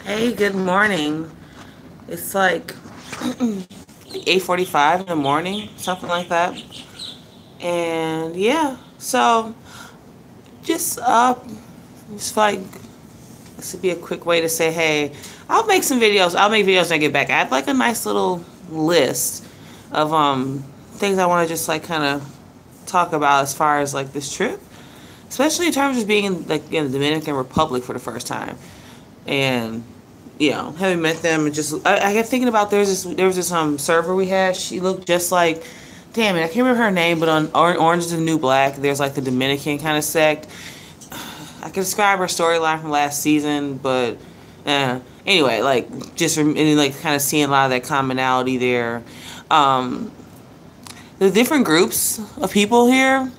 Hey, good morning. It's like 8:45 in the morning, something like that. And yeah, so just just like this would be a quick way to say, hey, I'll make some videos. I'll make videos when I get back. I have like a nice little list of things I want to just like kind of talk about as far as like this trip, especially in terms of being in the Dominican Republic for the first time. And having met them and just I kept thinking about there was this server we had. She looked just like, damn it, I can't remember her name, but on Orange is the New Black, there's like the Dominican kind of sect. I can describe her storyline from last season, but anyway, like just and like kind of seeing a lot of that commonality there. Um, the different groups of people here,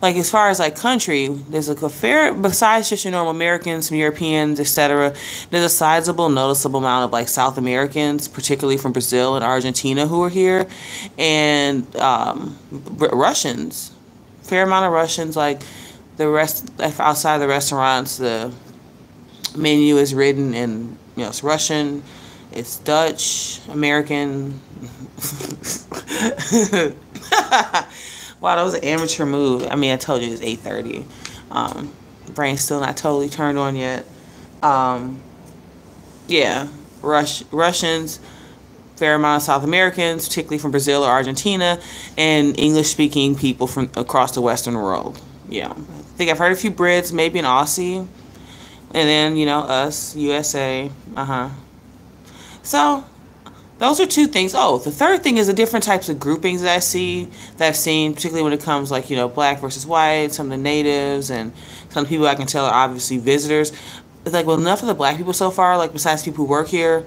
like as far as like country, there's like a fair, besides just your normal Americans, some Europeans, etc. There's a sizable, noticeable amount of like South Americans, particularly from Brazil and Argentina, who are here, and Russians. Fair amount of Russians. Like the rest outside the restaurants, the menu is written in it's Russian, it's Dutch, American. Wow, that was an amateur move. I mean, I told you it's 8:30. Brain's still not totally turned on yet. Um, yeah, Russians, fair amount of South Americans, particularly from Brazil or Argentina, and English-speaking people from across the Western world. Yeah, I think I've heard a few Brits, maybe an Aussie, and then us, USA. So those are two things. Oh, the third thing is the different types of groupings that I've seen, particularly when it comes like, black versus white, some of the natives and some people I can tell are obviously visitors. It's like, well, enough of the black people so far, like besides people who work here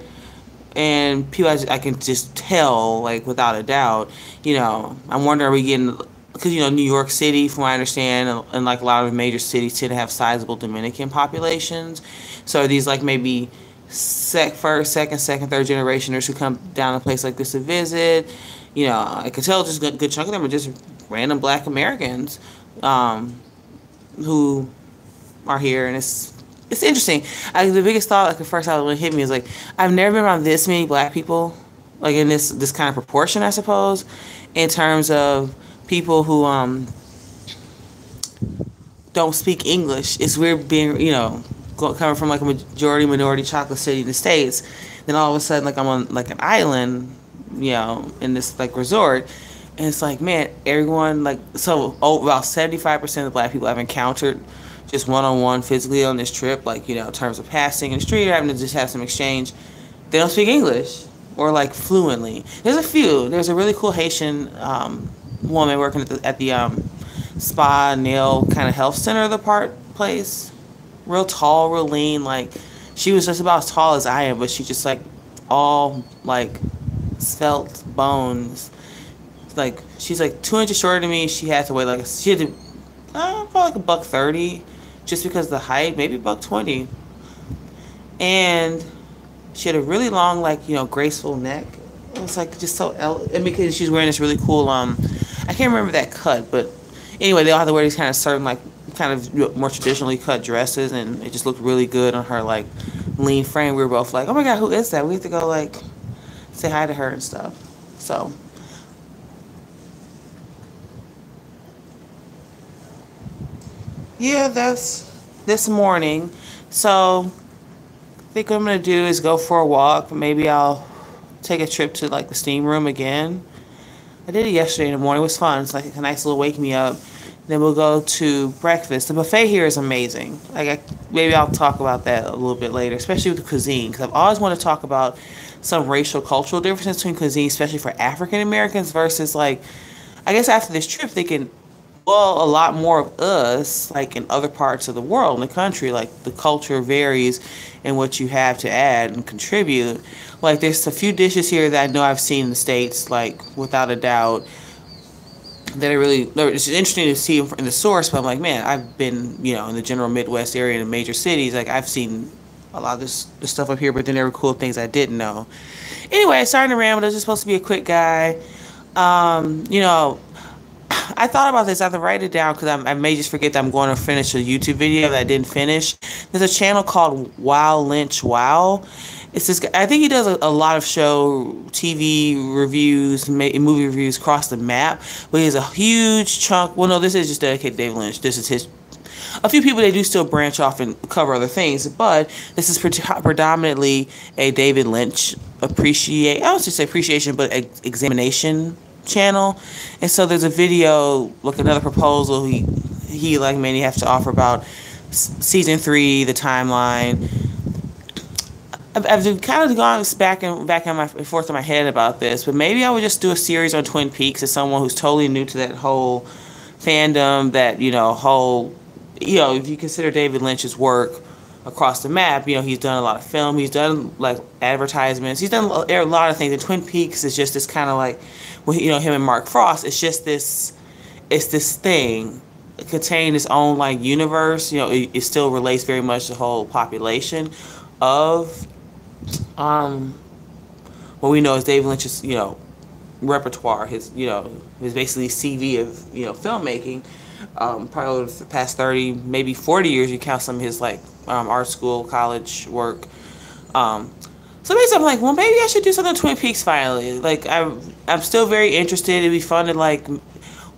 and people I can just tell, like without a doubt, I'm wondering, are we getting, because, New York City, from what I understand, and like a lot of the major cities tend to have sizable Dominican populations. So are these like maybe first, second, third generationers who come down to a place like this to visit. I could tell just a good chunk of them are just random black Americans who are here, and it's interesting. The biggest thought, like the first thought that really hit me is like, I've never been around this many black people, like in this kind of proportion, I suppose, in terms of people who don't speak English. It's weird being, coming from like a majority minority chocolate city in the States, then all of a sudden like I'm on like an island, in this like resort, and it's like, man, everyone like, so about 75% of the black people I've encountered just one-on-one physically on this trip, like in terms of passing in the street or having to just have some exchange, they don't speak English or like fluently. There's a really cool Haitian woman working at the spa nail kind of health center of the place, real tall, real lean. Like she was just about as tall as I am, but she just like all like svelte bones. Like she's like 2 inches shorter than me. She had to weigh like she had to probably like a buck 30, just because of the height, maybe buck 20. And she had a really long, like graceful neck. It was like just so and because she's wearing this really cool I can't remember that cut, but anyway, they all have to wear these kind of certain like kind of more traditionally cut dresses, and it just looked really good on her like lean frame. We were both like, oh my god, who is that? We have to go like say hi to her and stuff. So yeah, that's this morning. So I think what I'm gonna do is go for a walk. Maybe I'll take a trip to like the steam room again. I did it yesterday in the morning. It was fun. It's like a nice little wake me up. Then we'll go to breakfast. The buffet here is amazing. Maybe I'll talk about that a little bit later, especially with the cuisine, because I've always wanted to talk about some racial cultural differences between cuisine, especially for African Americans versus like, I guess after this trip they can, well, a lot more of us like in other parts of the world in the country, like the culture varies and what you have to add and contribute. Like there's a few dishes here that I know I've seen in the States, like without a doubt, that it's interesting to see in the source, but I'm like, man, I've been, in the general Midwest area in the major cities, like I've seen a lot of this stuff up here, but then there were cool things I didn't know. Anyway, starting to ramble. This is supposed to be a quick guy. Um, you know, I thought about this. I have to write it down because I may just forget that I'm going to finish a YouTube video that I didn't finish. There's a channel called Wow Lynch Wow. It's this guy, I think he does a lot of show, TV reviews, movie reviews across the map. But he has a huge chunk. Well, no, this is just dedicated to David Lynch. This is his. A few people, they do still branch off and cover other things, but this is predominantly a David Lynch I don't just say appreciation, but examination channel. And so there's a video, like another proposal he like many have to offer about season 3, the timeline. I've kind of gone back and forth in my head about this, but maybe I would just do a series on Twin Peaks as someone who's totally new to that whole fandom, that, if you consider David Lynch's work across the map, he's done a lot of film, he's done like advertisements, he's done a lot of things, and Twin Peaks is just this kind of like, him and Mark Frost, it's this thing contained its own like universe. It still relates very much to the whole population of what we know is David Lynch's repertoire, his basically CV of filmmaking. Probably over the past 30, maybe 40 years, you count some of his like art school, college work. So basically I'm like, well, maybe I should do something on Twin Peaks finally. Like I'm still very interested. It'd be fun to like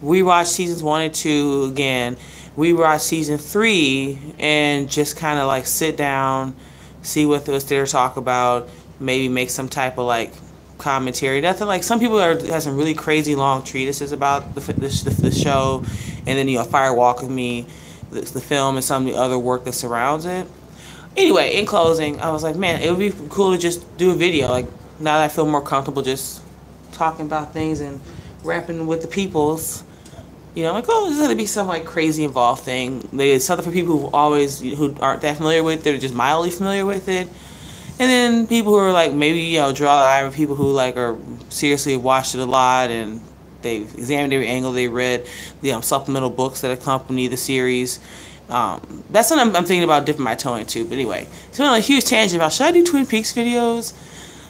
rewatch seasons 1 and 2 again, rewatch season 3, and just kind of like sit down, see what was there to talk about, maybe make some type of like commentary. Nothing like some people have some really crazy long treatises about the show, and then Fire Walk with Me, the film, and some of the other work that surrounds it. Anyway, in closing, I was like, man, it would be cool to just do a video. Like now that I feel more comfortable just talking about things and rapping with the peoples. Like, oh, this is gonna be some like crazy involved thing. It's something for people who aren't that familiar with it, or just mildly familiar with it. And then people who are like maybe draw the eye, with people who like are seriously watched it a lot and they've examined every angle. They read the supplemental books that accompany the series. That's what I'm thinking about dipping my toe into. But anyway, it's been a huge tangent about, should I do Twin Peaks videos?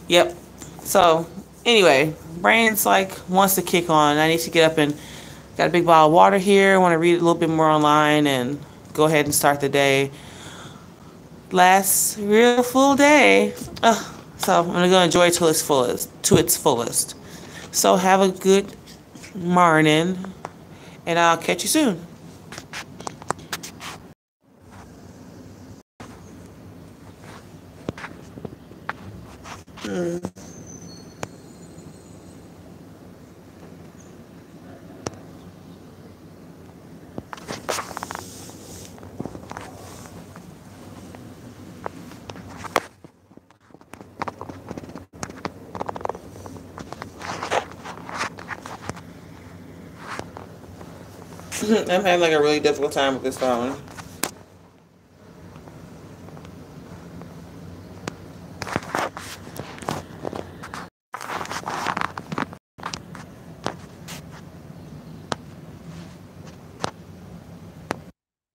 Yep. So anyway, brain's like wants to kick on. I need to get up and got a big bottle of water here. I want to read a little bit more online and go ahead and start the day. Last real full day. So I'm gonna go enjoy it to its fullest. So have a good morning, and I'll catch you soon. I'm having like a really difficult time with this phone.